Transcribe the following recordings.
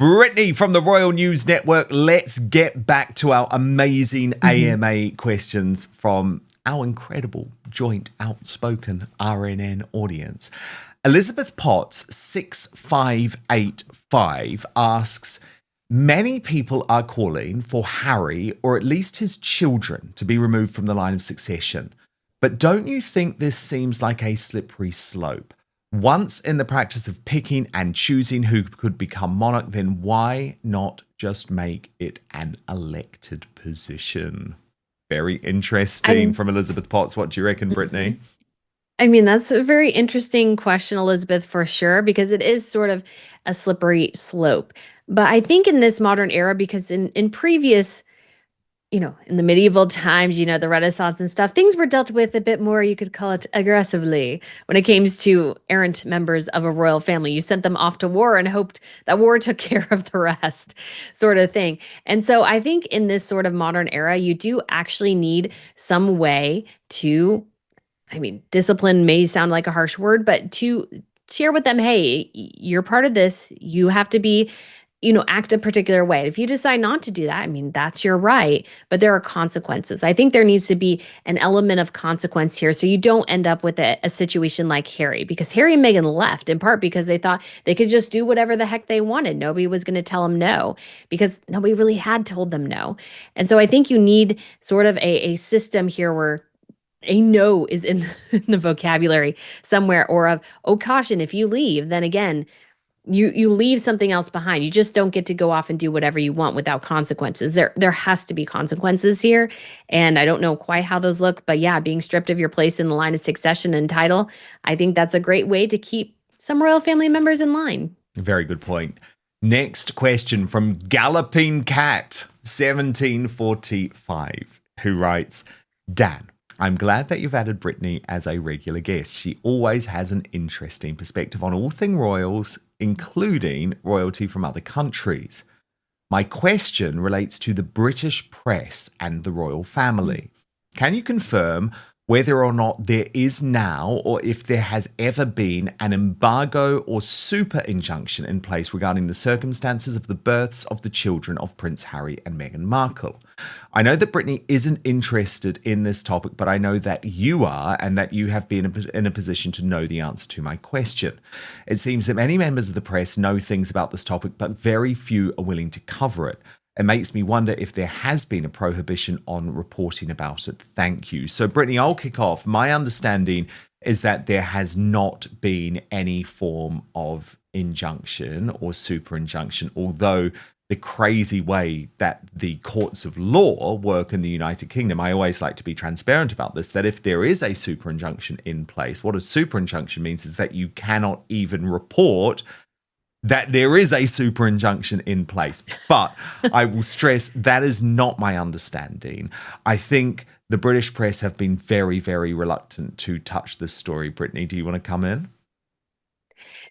Brittany from the Royal News Network, let's get back to our amazing AMA questions from our incredible joint outspoken RNN audience. Elizabeth Potts 6585 asks, many people are calling for Harry or at least his children to be removed from the line of succession. But don't you think this seems like a slippery slope? Once in the practice of picking and choosing who could become monarch, then why not just make it an elected position? Very interesting from Elizabeth Potts. What do you reckon, Brittany? I mean, that's a very interesting question, Elizabeth, for sure, because it is sort of a slippery slope. But I think in this modern era, because in previous, in the medieval times, the Renaissance and stuff, things were dealt with a bit more, you could call it aggressively when it came to errant members of a royal family. You sent them off to war and hoped that war took care of the rest, sort of thing. And so I think in this sort of modern era, you do actually need some way to, discipline may sound like a harsh word, but to share with them, hey, you're part of this. You have to be act a particular way. If you decide not to do that, that's your right, but there are consequences. I think there needs to be an element of consequence here so you don't end up with a situation like Harry, because Harry and Meghan left in part because they thought they could just do whatever the heck they wanted. Nobody was going to tell them no, because nobody really had told them no. And so I think you need sort of a system here where a no is in the vocabulary somewhere, or of, oh, caution, if you leave, then again, you leave something else behind. You just don't get to go off and do whatever you want without consequences. There has to be consequences here. And I don't know quite how those look, but yeah, being stripped of your place in the line of succession and title, I think that's a great way to keep some royal family members in line. Very good point. Next question from Galloping Cat 1745, who writes, Dan, I'm glad that you've added Brittany as a regular guest. She always has an interesting perspective on all things royals, including royalty from other countries. My question relates to the British press and the royal family. Can you confirm whether or not there is now, or if there has ever been, an embargo or super injunction in place regarding the circumstances of the births of the children of Prince Harry and Meghan Markle? I know that Brittany isn't interested in this topic, but I know that you are, and that you have been in a position to know the answer to my question. It seems that many members of the press know things about this topic, but very few are willing to cover it. It makes me wonder if there has been a prohibition on reporting about it. Thank you. So, Brittany, I'll kick off. My understanding is that there has not been any form of injunction or super injunction, although the crazy way that the courts of law work in the United Kingdom, I always like to be transparent about this, that if there is a super injunction in place, what a super injunction means is that you cannot even report that there is a super injunction in place. But I will stress that is not my understanding. I think the British press have been very, very reluctant to touch this story. Brittany, do you want to come in?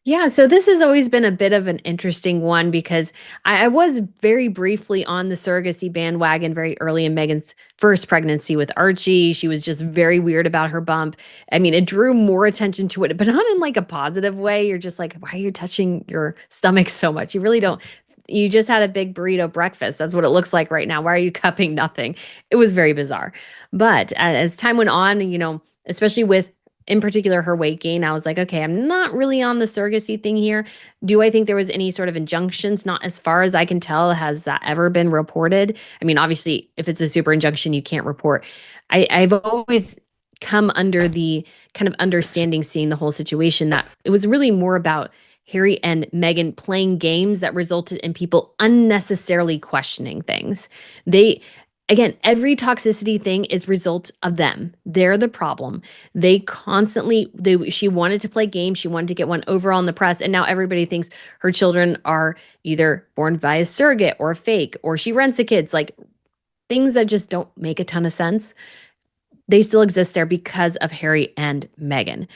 Yeah, so this has always been a bit of an interesting one, because I was very briefly on the surrogacy bandwagon very early in Meghan's first pregnancy with Archie. She was just very weird about her bump. It drew more attention to it, but not in like a positive way. You're just like, why are you touching your stomach so much? You really don't. You just had a big burrito breakfast. That's what it looks like right now. Why are you cupping nothing? It was very bizarre. But as time went on, especially with in particular her weight gain, I was like, okay, I'm not really on the surrogacy thing here. Do I think there was any sort of injunctions? Not as far as I can tell. Has that ever been reported? Obviously, if it's a super injunction, you can't report. I've always come under the kind of understanding, seeing the whole situation, that it was really more about Harry and Meghan playing games that resulted in people unnecessarily questioning things. Again, every toxicity thing is result of them. They're the problem. She wanted to play games. She wanted to get one over on the press. And now everybody thinks her children are either born via surrogate or fake, or she rents a kids, like things that just don't make a ton of sense. They still exist there because of Harry and Meghan.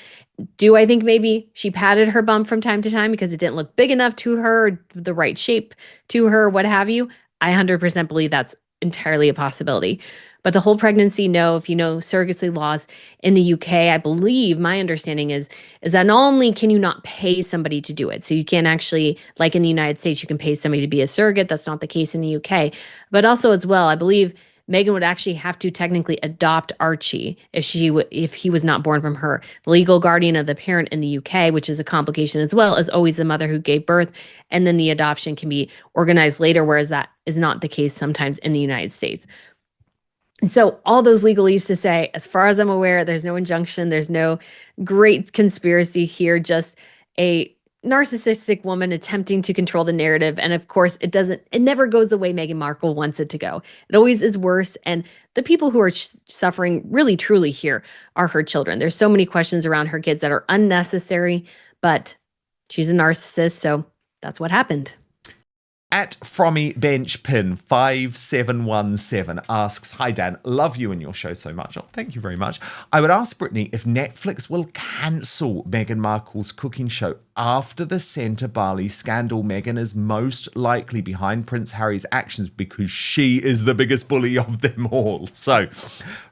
Do I think maybe she padded her bump from time to time because it didn't look big enough to her, the right shape to her, what have you? I 100% believe that's entirely a possibility. But the whole pregnancy, no. If you know surrogacy laws in the UK, I believe my understanding is that not only can you not pay somebody to do it, so you can't actually, like in the United States, you can pay somebody to be a surrogate. That's not the case in the UK. But also as well, I believe Meghan would actually have to technically adopt Archie if he was not born from her. The legal guardian of the parent in the UK, which is a complication as well, is always the mother who gave birth, and then the adoption can be organized later, whereas that is not the case sometimes in the United States. So all those legalese to say, as far as I'm aware, there's no injunction, there's no great conspiracy here, just a narcissistic woman attempting to control the narrative. And of course, it never goes the way Meghan Markle wants it to go. It always is worse. And the people who are suffering really, truly here are her children. There's so many questions around her kids that are unnecessary, but she's a narcissist. So that's what happened. At Frommy Benchpin 5717 asks, "Hi Dan, love you and your show so much." Oh, thank you very much. "I would ask Brittany if Netflix will cancel Meghan Markle's cooking show after the Centre Bali scandal. Meghan is most likely behind Prince Harry's actions because she is the biggest bully of them all." So,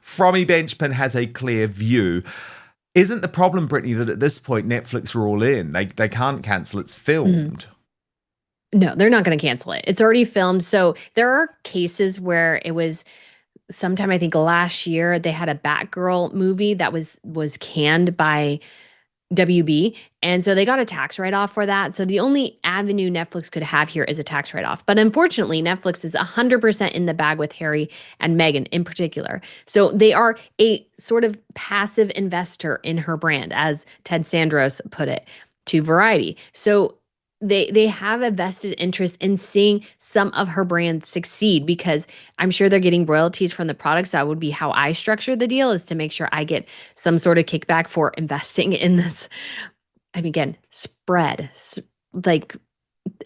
Frommy Benchpin has a clear view. Isn't the problem, Brittany, that at this point Netflix are all in? They can't cancel. It's filmed. No, they're not going to cancel it. It's already filmed. So there are cases where it was sometime, I think last year, they had a Batgirl movie that was canned by WB. And so they got a tax write-off for that. So the only avenue Netflix could have here is a tax write-off. But unfortunately, Netflix is 100% in the bag with Harry and Meghan in particular. So they are a sort of passive investor in her brand, as Ted Sandros put it to Variety. So they have a vested interest in seeing some of her brands succeed because I'm sure they're getting royalties from the products. That would be how I structure the deal, is to make sure I get some sort of kickback for investing in this. I mean, again, spread, like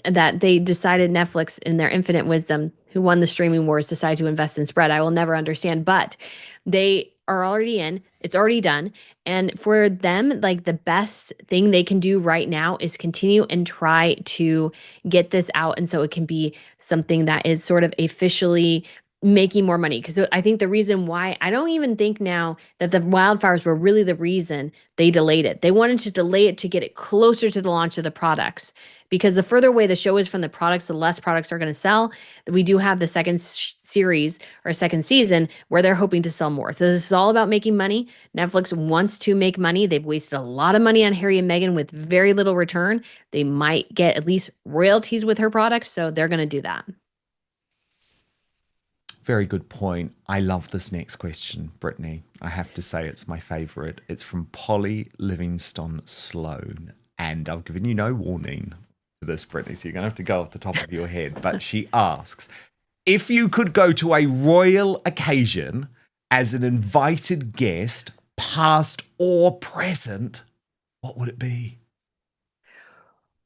that they decided, Netflix in their infinite wisdom, who won the streaming wars, decided to invest in spread. I will never understand, but they are already in. It's already done. And for them, like, the best thing they can do right now is continue and try to get this out. And so it can be something that is sort of officially making more money. Because I think the reason why, I don't even think now that the wildfires were really the reason they delayed it. They wanted to delay it to get it closer to the launch of the products. Because the further away the show is from the products, the less products are going to sell. We do have the second series or second season where they're hoping to sell more. So this is all about making money. Netflix wants to make money. They've wasted a lot of money on Harry and Meghan with very little return. They might get at least royalties with her products, so they're going to do that. Very good point. I love this next question, Brittany. I have to say it's my favorite. It's from Polly Livingston Sloan. And I've given you no warning for this, Brittany, so you're going to have to go off the top of your head. But she asks, if you could go to a royal occasion as an invited guest, past or present, what would it be?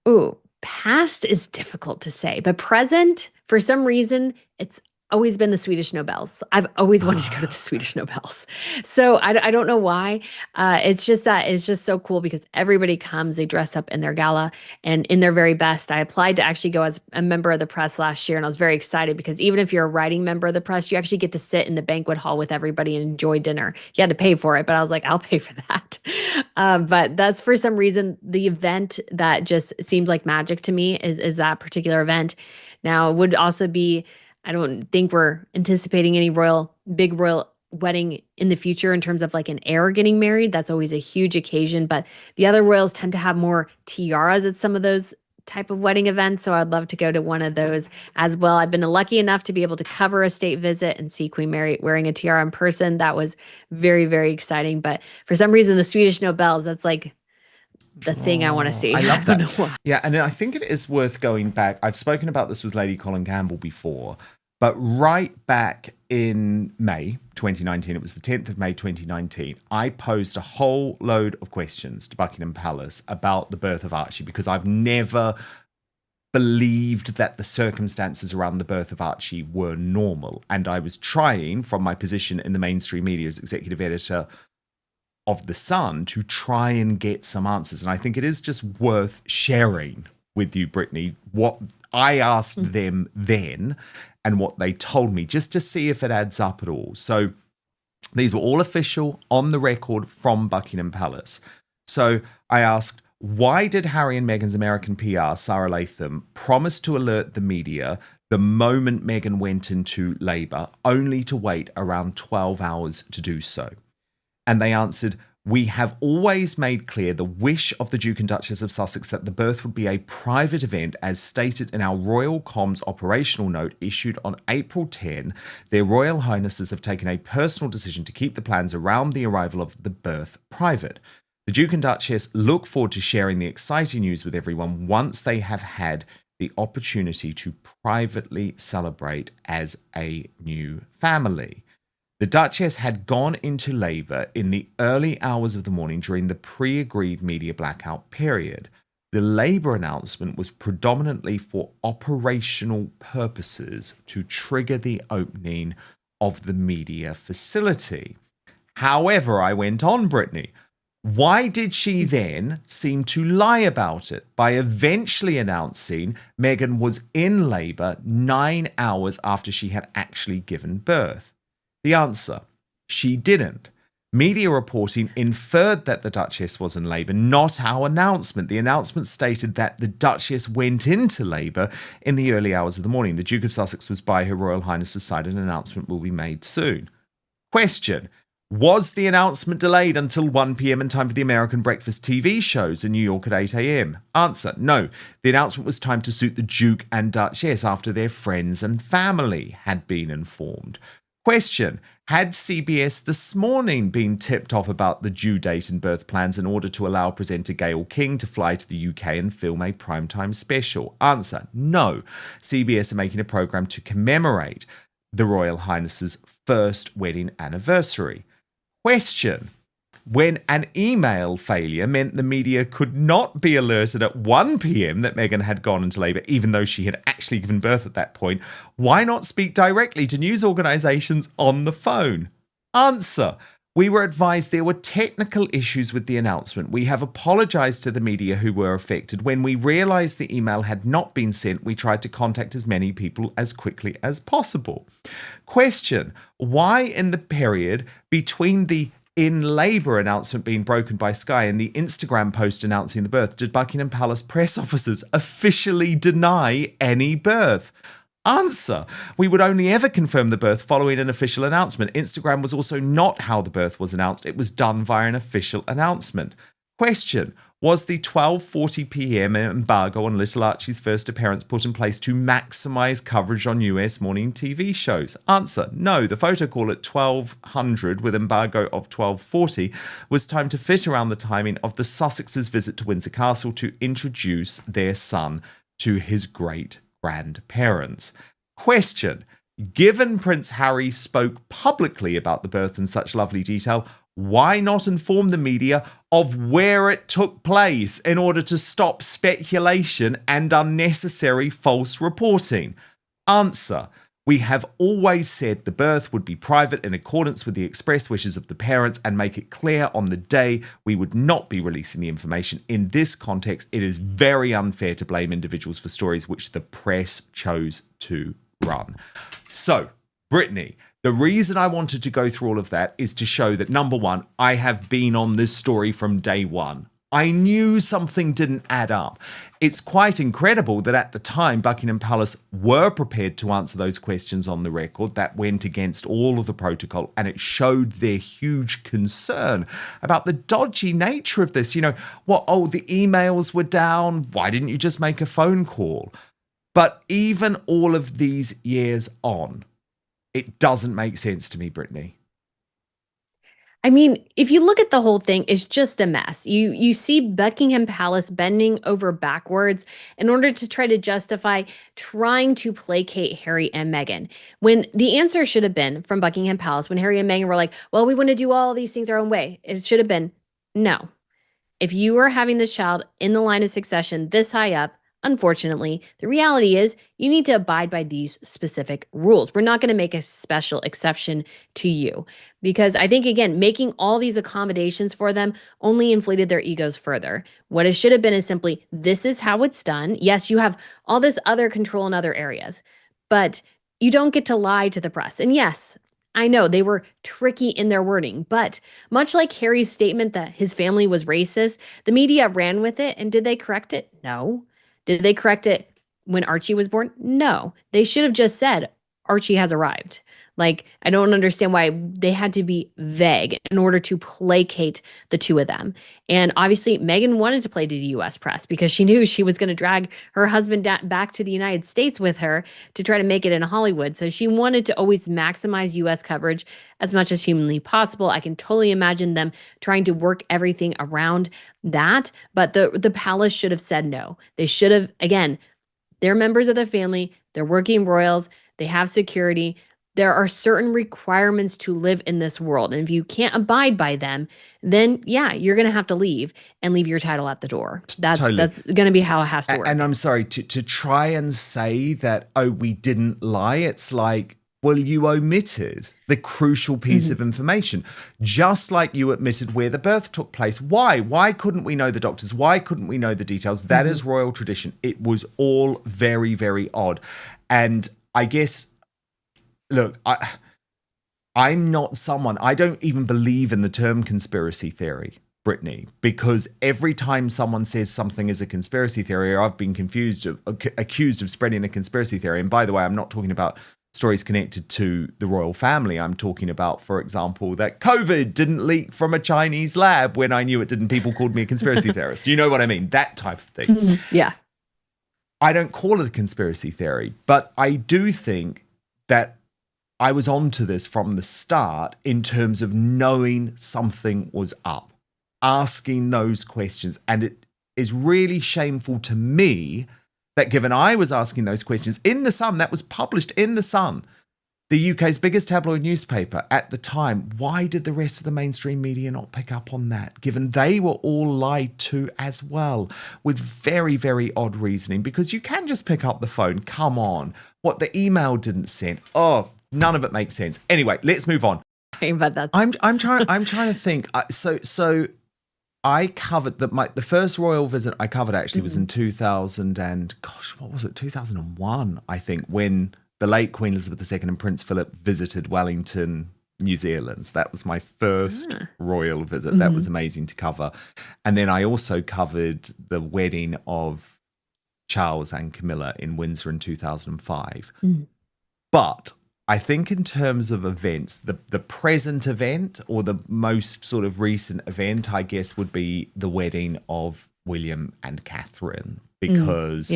Ooh, past is difficult to say, but present, for some reason, it's always been the Swedish Nobels. I've always wanted to go to the Swedish Nobels. So I don't know why. It's just that it's just so cool because everybody comes, they dress up in their gala and in their very best. I applied to actually go as a member of the press last year, and I was very excited because even if you're a writing member of the press, you actually get to sit in the banquet hall with everybody and enjoy dinner. You had to pay for it, but I was like, I'll pay for that. But that's, for some reason, the event that just seems like magic to me is that particular event. Now, it would also be, I don't think we're anticipating any big royal wedding in the future in terms of like an heir getting married. That's always a huge occasion, but the other royals tend to have more tiaras at some of those type of wedding events. So I'd love to go to one of those as well. I've been lucky enough to be able to cover a state visit and see Queen Mary wearing a tiara in person. That was very, very exciting. But for some reason, the Swedish Nobels, that's like the thing I want to see. I love don't that. know why. Yeah, and I think it is worth going back. I've spoken about this with Lady Colin Campbell before, but right back in May 2019, it was the 10th of May 2019, I posed a whole load of questions to Buckingham Palace about the birth of Archie because I've never believed that the circumstances around the birth of Archie were normal. And I was trying, from my position in the mainstream media as executive editor of The Sun, to try and get some answers. And I think it is just worth sharing with you, Brittany, what I asked them then and what they told me just to see if it adds up at all. So these were all official on the record from Buckingham Palace. So I asked, why did Harry and Meghan's American PR, Sarah Latham, promise to alert the media the moment Meghan went into labour, only to wait around 12 hours to do so? And they answered, we have always made clear the wish of the Duke and Duchess of Sussex that the birth would be a private event, as stated in our Royal Comms operational note issued on April 10. Their Royal Highnesses have taken a personal decision to keep the plans around the arrival of the birth private. The Duke and Duchess look forward to sharing the exciting news with everyone once they have had the opportunity to privately celebrate as a new family. The Duchess had gone into labour in the early hours of the morning during the pre-agreed media blackout period. The labour announcement was predominantly for operational purposes to trigger the opening of the media facility. However, I went on, Brittany, why did she then seem to lie about it by eventually announcing Meghan was in labour 9 hours after she had actually given birth? The answer, she didn't. Media reporting inferred that the Duchess was in labour, not our announcement. The announcement stated that the Duchess went into labour in the early hours of the morning. The Duke of Sussex was by Her Royal Highness's side. An announcement will be made soon. Question, was the announcement delayed until 1 p.m. in time for the American breakfast TV shows in New York at 8 a.m? Answer, no. The announcement was timed to suit the Duke and Duchess after their friends and family had been informed. Question, had CBS This Morning been tipped off about the due date and birth plans in order to allow presenter Gayle King to fly to the UK and film a primetime special? Answer, no. CBS are making a programme to commemorate the Royal Highness's first wedding anniversary. Question, when an email failure meant the media could not be alerted at 1 p.m. that Meghan had gone into labour, even though she had actually given birth at that point, why not speak directly to news organisations on the phone? Answer, we were advised there were technical issues with the announcement. We have apologised to the media who were affected. When we realised the email had not been sent, we tried to contact as many people as quickly as possible. Question, why in the period between the in labour announcement being broken by Sky and the Instagram post announcing the birth did Buckingham Palace press officers officially deny any birth? Answer, we would only ever confirm the birth following an official announcement. Instagram was also not how the birth was announced. It was done via an official announcement. Question, was the 12:40 p.m. embargo on little Archie's first appearance put in place to maximise coverage on US morning TV shows? Answer, no. The photo call at 1200 with embargo of 12:40 was timed to fit around the timing of the Sussexes' visit to Windsor Castle to introduce their son to his great-grandparents. Question, given Prince Harry spoke publicly about the birth in such lovely detail, why not inform the media of where it took place in order to stop speculation and unnecessary false reporting? Answer, we have always said the birth would be private in accordance with the express wishes of the parents and make it clear on the day we would not be releasing the information. In this context, it is very unfair to blame individuals for stories which the press chose to run. So, Brittany, the reason I wanted to go through all of that is to show that, number one, I have been on this story from day one. I knew something didn't add up. It's quite incredible that at the time, Buckingham Palace were prepared to answer those questions on the record. That went against all of the protocol, and it showed their huge concern about the dodgy nature of this. You know, the emails were down. Why didn't you just make a phone call? But even all of these years on, it doesn't make sense to me, Brittany. I mean, if you look at the whole thing, it's just a mess. You see Buckingham Palace bending over backwards in order to try to justify trying to placate Harry and Meghan. When the answer should have been from Buckingham Palace, when Harry and Meghan were like, well, we want to do all these things our own way. It should have been, no. If you are having this child in the line of succession this high up, Unfortunately, the reality is you need to abide by these specific rules. We're not going to make a special exception to you because I think, again, making all these accommodations for them only inflated their egos further. What it should have been is simply, this is how it's done. Yes, you have all this other control in other areas, but you don't get to lie to the press. And yes, I know they were tricky in their wording, but much like Harry's statement that his family was racist, the media ran with it. And did they correct it? No. Did they correct it when Archie was born? No. They should have just said, Archie has arrived. Like, I don't understand why they had to be vague in order to placate the two of them. And obviously, Meghan wanted to play to the US press because she knew she was going to drag her husband back to the United States with her to try to make it in Hollywood. So she wanted to always maximize US coverage as much as humanly possible. I can totally imagine them trying to work everything around that, but the palace should have said no. They should have, again, they're members of the family, they're working royals, they have security. There are certain requirements to live in this world. And if you can't abide by them, then yeah, you're going to have to leave and leave your title at the door. Totally. That's going to be how it has to work. And I'm sorry to try and say that, oh, we didn't lie. It's like, well, you omitted the crucial piece of information, just like you omitted where the birth took place. Why? Why couldn't we know the doctors? Why couldn't we know the details? That is royal tradition. It was all very, very odd. And I guess, look, I'm not someone, I don't even believe in the term conspiracy theory, Brittany, because every time someone says something is a conspiracy theory, or I've been accused of spreading a conspiracy theory. And by the way, I'm not talking about stories connected to the royal family. I'm talking about, for example, that COVID didn't leak from a Chinese lab when I knew it didn't. People called me a conspiracy theorist. You know what I mean? That type of thing. Yeah. I don't call it a conspiracy theory, but I do think that I was onto this from the start in terms of knowing something was up, asking those questions. And it is really shameful to me that given I was asking those questions in The Sun, that was published in The Sun, the UK's biggest tabloid newspaper at the time, why did the rest of the mainstream media not pick up on that, given they were all lied to as well, with very, very odd reasoning? Because you can just pick up the phone. Come on. What the email didn't send. Oh, none of it makes sense. Anyway, let's move on. But that's I'm trying to think. So I covered the first royal visit I covered actually was in 2000 and what was it? 2001, I think, when the late Queen Elizabeth II and Prince Philip visited Wellington, New Zealand. That was my first royal visit. That was amazing to cover. And then I also covered the wedding of Charles and Camilla in Windsor in 2005. But I think in terms of events, the present event or the most sort of recent event, I guess, would be the wedding of William and Catherine, because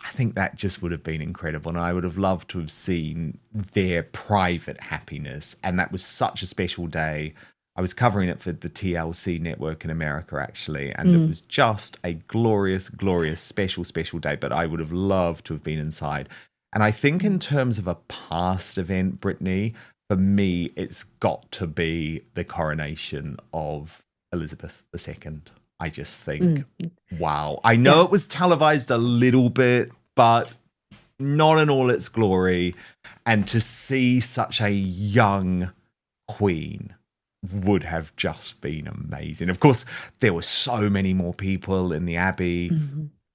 I think that just would have been incredible. And I would have loved to have seen their private happiness. And that was such a special day. I was covering it for the TLC network in America, actually. And it was just a glorious, glorious, special, special day. But I would have loved to have been inside. And I think in terms of a past event, Brittany, for me, it's got to be the coronation of Elizabeth II. I just think, wow. I know it was televised a little bit, but not in all its glory. And to see such a young queen would have just been amazing. Of course, there were so many more people in the Abbey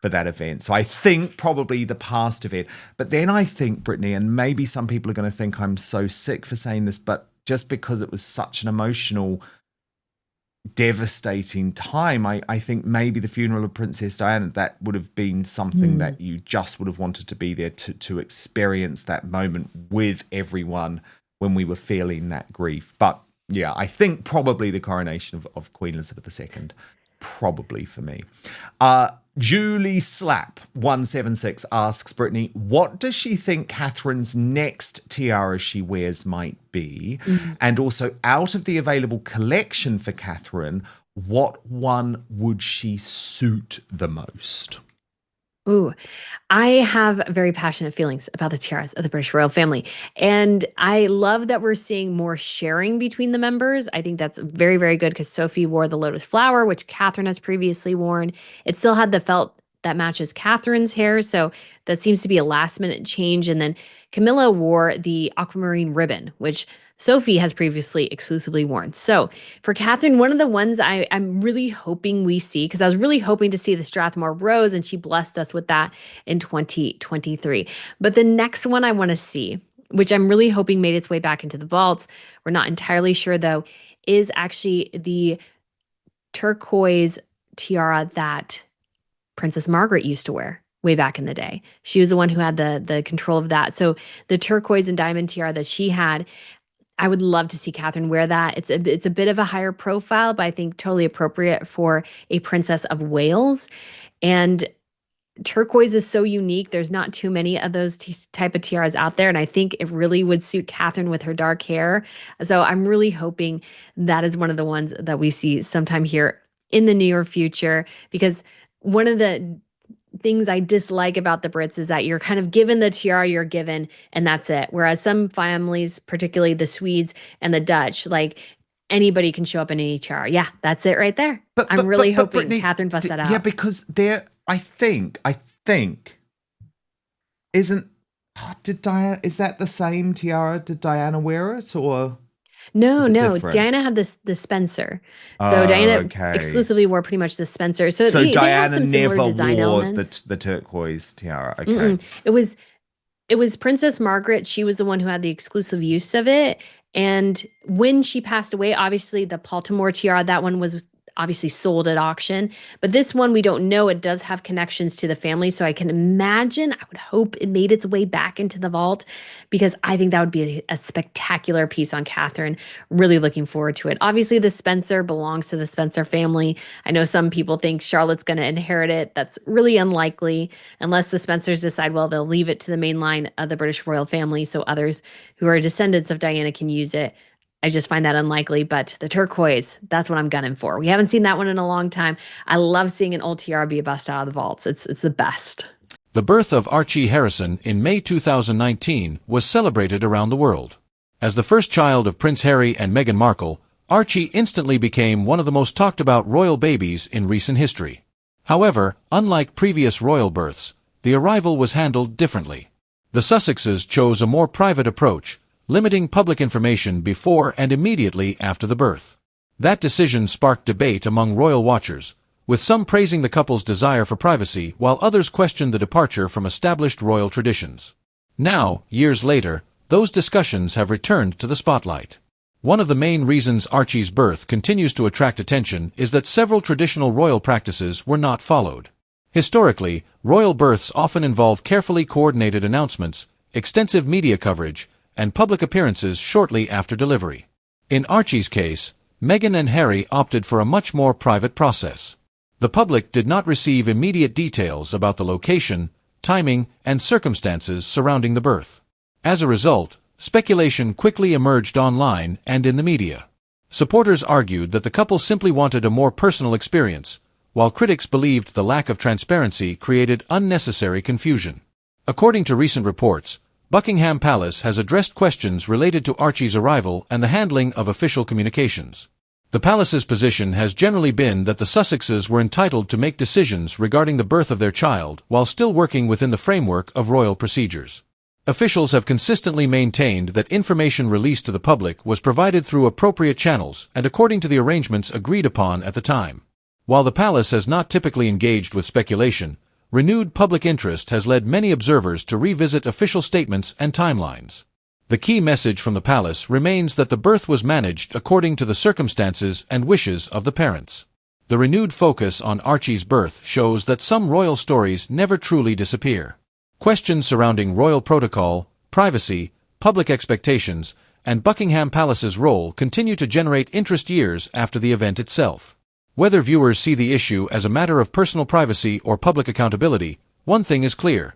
for that event. So I think probably the past event. But then I think, Brittany, and maybe some people are going to think I'm so sick for saying this, but just because it was such an emotional, devastating time, I think maybe the funeral of Princess Diana, that would have been something that you just would have wanted to be there to experience that moment with everyone when we were feeling that grief. But yeah, I think probably the coronation of Queen Elizabeth II, probably for me. Julie Slap 176 asks Brittany, what does she think Catherine's next tiara she wears might be? And also, out of the available collection for Catherine, what one would she suit the most? Ooh, I have very passionate feelings about the tiaras of the British royal family. And I love that we're seeing more sharing between the members. I think that's very, very good because Sophie wore the lotus flower, which Catherine has previously worn. It still had the felt that matches Catherine's hair. So that seems to be a last minute change. And then Camilla wore the aquamarine ribbon, which Sophie has previously exclusively worn. So for Catherine, one of the ones I'm really hoping we see, because I was really hoping to see the Strathmore Rose, and she blessed us with that in 2023. But the next one I want to see, which I'm really hoping made its way back into the vaults, we're not entirely sure though, is actually the turquoise tiara that Princess Margaret used to wear way back in the day. She was the one who had the control of that. So the turquoise and diamond tiara that she had, I would love to see Catherine wear that. It's a bit of a higher profile, but I think totally appropriate for a princess of Wales. And turquoise is so unique. There's not too many of those type of tiaras out there, and I think it really would suit Catherine with her dark hair. So I'm really hoping that is one of the ones that we see sometime here in the near future, because one of the things I dislike about the Brits is that you're kind of given the tiara you're given and that's it. Whereas some families, particularly the Swedes and the Dutch, like anybody can show up in any tiara. Yeah, that's it right there. I'm really hoping Brittany, Catherine busts that out. Yeah, because I think, isn't, did Diana, is that the same tiara? Did Diana wear it, or? No, different? Diana had the Spencer. So Diana exclusively wore pretty much the Spencer. So Diana they have some never wore elements. the turquoise tiara. Okay. It was Princess Margaret. She was the one who had the exclusive use of it. And when she passed away, obviously the Baltimore tiara, that one was obviously sold at auction. But this one, we don't know. It does have connections to the family. So I can imagine, I would hope it made its way back into the vault, because I think that would be a spectacular piece on Catherine. Really looking forward to it. Obviously, the Spencer belongs to the Spencer family. I know some people think Charlotte's going to inherit it. That's really unlikely unless the Spencers decide, well, they'll leave it to the main line of the British royal family so others who are descendants of Diana can use it. I just find that unlikely, but the turquoise, that's what I'm gunning for. We haven't seen that one in a long time. I love seeing an old tiara be a bust out of the vaults. It's the best. The birth of Archie Harrison in May 2019 was celebrated around the world. As the first child of Prince Harry and Meghan Markle, Archie instantly became one of the most talked about royal babies in recent history. However, unlike previous royal births, the arrival was handled differently. The Sussexes chose a more private approach, limiting public information before and immediately after the birth. That decision sparked debate among royal watchers, with some praising the couple's desire for privacy while others questioned the departure from established royal traditions. Now, years later, those discussions have returned to the spotlight. One of the main reasons Archie's birth continues to attract attention is that several traditional royal practices were not followed. Historically, royal births often involve carefully coordinated announcements, extensive media coverage, and public appearances shortly after delivery. In Archie's case, Meghan and Harry opted for a much more private process. The public did not receive immediate details about the location, timing, and circumstances surrounding the birth. As a result, speculation quickly emerged online and in the media. Supporters argued that the couple simply wanted a more personal experience, while critics believed the lack of transparency created unnecessary confusion. According to recent reports, Buckingham Palace has addressed questions related to Archie's arrival and the handling of official communications. The palace's position has generally been that the Sussexes were entitled to make decisions regarding the birth of their child while still working within the framework of royal procedures. Officials have consistently maintained that information released to the public was provided through appropriate channels and according to the arrangements agreed upon at the time. While the palace has not typically engaged with speculation, renewed public interest has led many observers to revisit official statements and timelines. The key message from the palace remains that the birth was managed according to the circumstances and wishes of the parents. The renewed focus on Archie's birth shows that some royal stories never truly disappear. Questions surrounding royal protocol, privacy, public expectations, and Buckingham Palace's role continue to generate interest years after the event itself. Whether viewers see the issue as a matter of personal privacy or public accountability, one thing is clear.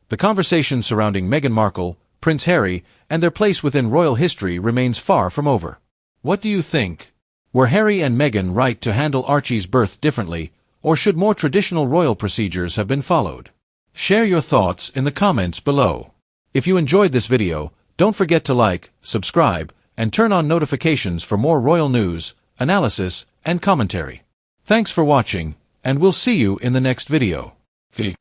The conversation surrounding Meghan Markle, Prince Harry, and their place within royal history remains far from over. What do you think? Were Harry and Meghan right to handle Archie's birth differently, or should more traditional royal procedures have been followed? Share your thoughts in the comments below. If you enjoyed this video, don't forget to like, subscribe, and turn on notifications for more royal news, analysis, and commentary. Thanks for watching, and we'll see you in the next video. Fee.